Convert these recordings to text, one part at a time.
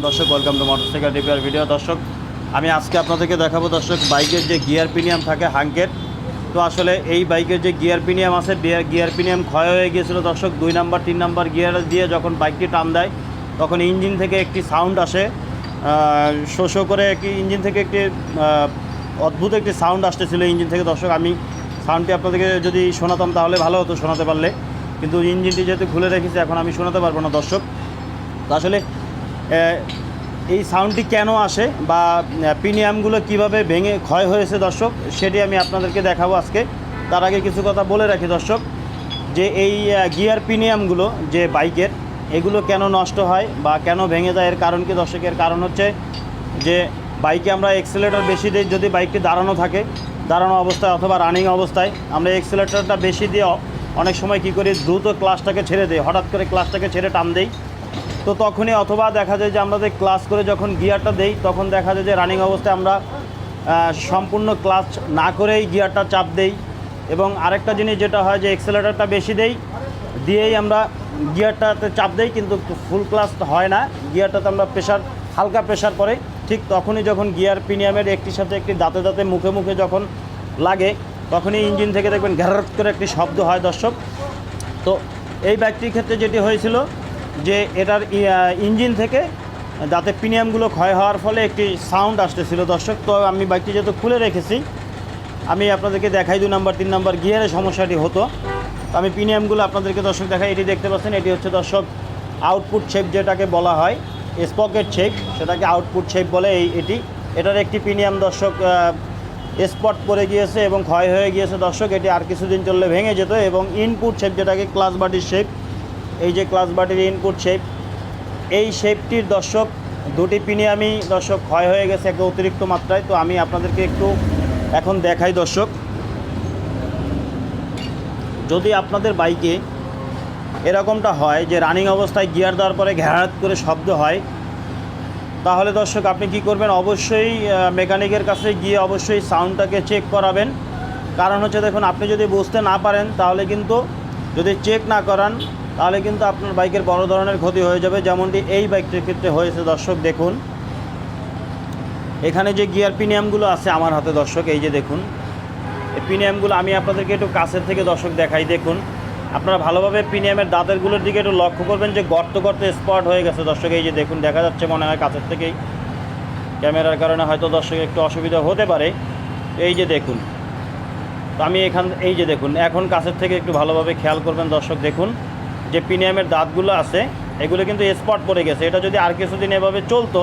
দর্শক welcome to motorcycle repair video. দর্শক আমি আজকে আপনাদেরকে দেখাবো দর্শক বাইকের যে গিয়ার পিনিয়াম থাকে হাঙ্কের। তো আসলে এই বাইকের যে গিয়ার পিনিয়াম আছে, গিয়ার পিনিয়াম ক্ষয় হয়ে গিয়েছিলো দর্শক। 2 নাম্বার 3 নাম্বার গিয়ার দিয়ে যখন বাইকটি টান দেয় তখন ইঞ্জিন থেকে একটি সাউন্ড আসে, শো করে একটি ইঞ্জিন থেকে একটি অদ্ভুত একটি সাউন্ড আসতেছিল ইঞ্জিন থেকে। দর্শক আমি সাউন্ডটি আপনাদেরকে যদি শোনাতাম তাহলে ভালো হতো শোনাতে পারলে, কিন্তু ইঞ্জিনটি যেহেতু খুলে রেখেছি এখন আমি শোনাতে পারবো না দর্শক। তো আসলে এই সাউন্ডটি কেন আসে বা পিনিয়ামগুলো কিভাবে ভেঙে ক্ষয় হয়েছে দর্শক, সেটি আমি আপনাদেরকে দেখাবো আজকে। তার আগে কিছু কথা বলে রাখি দর্শক, যে এই গিয়ার পিনিয়ামগুলো যে বাইকের, এগুলো কেন নষ্ট হয় বা কেন ভেঙে যায় এর কারণ কি দর্শক? এর কারণ হচ্ছে যে বাইকে আমরা এক্সেলেটর বেশি দিই, যদি বাইকটি দাঁড়ানো অবস্থায় অথবা রানিং অবস্থায় আমরা এক্সেলেটরটা বেশি দিয়ে অনেক সময় কী করি, দ্রুত ক্লাচটাকে ছেড়ে দিই, হঠাৎ করে ক্লাচটাকে ছেড়ে টান দেই। তো তখনই অথবা দেখা যায় যে আমরা ক্লাচ করে যখন গিয়ারটা দেই তখন দেখা যায় যে রানিং অবস্থায় আমরা সম্পূর্ণ ক্লাচ না করেই গিয়ারটা চাপ দেই। এবং আরেকটা জিনিস যেটা হয় যে এক্সেলেটরটা বেশি দিয়েই আমরা গিয়ারটাতে চাপ দেই, কিন্তু ফুল ক্লাচ হয় না, গিয়ারটাতে আমরা হালকা প্রেশার পড়ে। ঠিক তখনই যখন গিয়ার পিনিয়ামের একটির সাথে একটি দাঁতে মুখে যখন লাগে তখনই ইঞ্জিন থেকে দেখবেন ঘ্যারাত করে একটি শব্দ হয় দর্শক। তো এই বাইকটির ক্ষেত্রে যেটি হয়েছিল যে এটার ইঞ্জিন থেকে যাতে পিনিয়ামগুলো ক্ষয় হওয়ার ফলে একটি সাউন্ড আসতেছিল দর্শক। তো আমি বাইকটি যেহেতু খুলে রেখেছি, আমি আপনাদেরকে দেখাই 2 নাম্বার 3 নাম্বার গিয়ারে সমস্যাটি হতো। তো আমি পিনিয়ামগুলো আপনাদেরকে দর্শক দেখাই। এটি দেখতে পাচ্ছেন, এটি হচ্ছে দর্শক আউটপুট শেপ, যেটাকে বলা হয় স্পকেট শেপ, সেটাকে আউটপুট শেপ বলে। এটার একটি পিনিয়াম দর্শক স্পট পড়ে গিয়েছে এবং ক্ষয় হয়ে গিয়েছে দর্শক। এটি আর কিছুদিন চললে ভেঙে যেত। এবং ইনপুট শেপ, যেটাকে ক্লাচ বাটির শেপ, এই যে ক্লাচ বাটির ইনপুট শেপ, এই শেপটির দর্শক দুটি পিনিয়ামই দর্শক ক্ষয় হয়ে গেছে একটা অতিরিক্ত মাত্রায়। তো আমি আপনাদেরকে একটু এখন দেখাই দর্শক। যদি আপনাদের বাইকে এরকমটা হয় যে রানিং অবস্থায় গিয়ার দেওয়ার পরে ঘ্যারাত করে শব্দ হয়, তাহলে দর্শক আপনি কি করবেন, অবশ্যই মেকানিকের কাছে গিয়ে অবশ্যই সাউন্ডটাকে চেক করাবেন। কারণ হচ্ছে দেখুন, আপনি যদি বুঝতে না পারেন তাহলে কিন্তু, যদি চেক না করান তাহলে কিন্তু আপনার বাইকের বড় ধরনের ক্ষতি হয়ে যাবে, যেমনটি এই বাইকটির ক্ষেত্রে হয়েছে দর্শক। দেখুন এখানে যে গিয়ার পিনিয়ামগুলো আছে আমার হাতে দর্শক, এই যে দেখুন এই পিনিয়ামগুলো আমি আপনাদেরকে একটু কাছের থেকে দর্শক দেখাই। দেখুন আপনারা ভালোভাবে পিনিয়ামের দাঁতেরগুলোর দিকে একটু লক্ষ্য করবেন যে গর্ত স্পট হয়ে গেছে দর্শক। এই যে দেখুন, দেখা যাচ্ছে মনে হয় কাছের থেকেই, ক্যামেরার কারণে হয়তো দর্শক একটু অসুবিধা হতে পারে। এই যে দেখুন, তো আমি এই যে দেখুন, এখন কাছের থেকে একটু ভালোভাবে খেয়াল করবেন দর্শক। দেখুন যে পিনিয়ামের দাঁতগুলো আছে এগুলো কিন্তু স্পট পড়ে গেছে। এটা যদি আর কিছুদিন এভাবে চলতো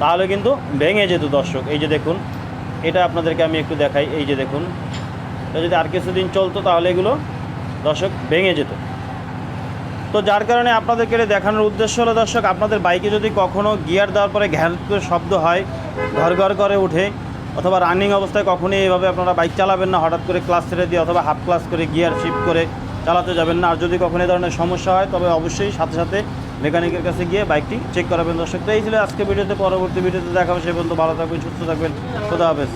তাহলে কিন্তু ভেঙে যেত দর্শক। এই যে দেখুন, এটা আপনাদেরকে আমি একটু দেখাই। এই যে দেখুন, এটা যদি আর কিছুদিন চলতো তাহলে এগুলো দর্শক ভেঙে যেত। তো যার কারণে আপনাদেরকে দেখানোর উদ্দেশ্য হলো দর্শক, আপনাদের বাইকে যদি কখনও গিয়ার দেওয়ার পরে ঘ্যার করে শব্দ হয়, ঘর করে ওঠে, অথবা রানিং অবস্থায় কখনোই এইভাবে আপনারা বাইক চালাবেন না, হঠাৎ করে ক্লাস ছেড়ে দিয়ে অথবা হাফ ক্লাস করে গিয়ার শিফট করে চালাতে যাবেন না। আর যদি কখনো এই ধরনের সমস্যা হয় তবে অবশ্যই সাথে মেকানিকের কাছে গিয়ে বাইকটি চেক করাবেন দর্শক। তো এই ছিল আজকে ভিডিওতে, পরবর্তী ভিডিওতে দেখা হবে। সে পর্যন্ত ভালো থাকবেন, সুস্থ থাকবেন, খোদা হাফেজ।